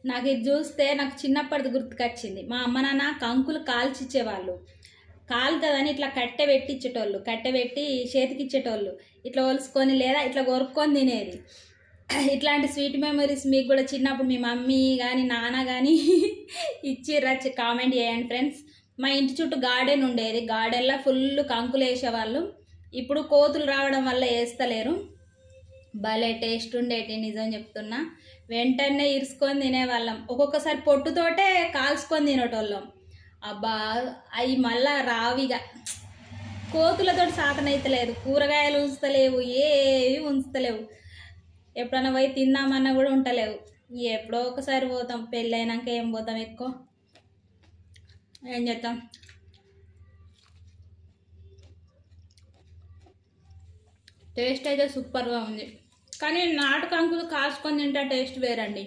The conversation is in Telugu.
నాకు ఇది చూస్తే నాకు చిన్నప్పటిది గుర్తుకొచ్చింది. మా అమ్మ నాన్న కంకులు కాల్చిచ్చేవాళ్ళు. కాలుతుందని ఇట్లా కట్టె పెట్టిచ్చేటోళ్ళు, కట్టె పెట్టి చేతికిచ్చేటోళ్ళు, ఇట్లా ఒలుసుకొని లేదా ఇట్లా కొరుక్కొని తినేది. ఇట్లాంటి స్వీట్ మెమరీస్ మీకు కూడా చిన్నప్పుడు మీ మమ్మీ కానీ నాన్న కానీ ఇచ్చిర్రా? కామెంట్ చేయండి ఫ్రెండ్స్. మా ఇంటి చుట్టూ గార్డెన్ ఉండేది, గార్డెన్లో ఫుల్ కంకులు వేసేవాళ్ళు. ఇప్పుడు కోతులు రావడం వల్ల వేస్తలేరు. భలే టేస్ట్ ఉండేటి, నిజం చెప్తున్నా. వెంటనే ఇరుసుకొని తినేవాళ్ళం. ఒక్కొక్కసారి పొట్టుతోటే కాల్చుకొని తినేటోళ్ళం. అబ్బా అవి మళ్ళా రావిగా. కోతులతో సాతనైతలేదు, కూరగాయలు ఉంచలేవు, ఏవి ఉంచలేవు. ఎప్పుడన్నా పోయి తిందామన్నా కూడా ఉంటలేవు. ఎప్పుడో ఒకసారి పోతాం, పెళ్ళైనాక ఏం పోతాం, ఎక్కువ ఏం చేస్తాం. టేస్ట్ అయితే సూపర్గా ఉంది, కానీ నాటు కంకులు కాల్చుకొని తింటే టేస్ట్ వేరండి.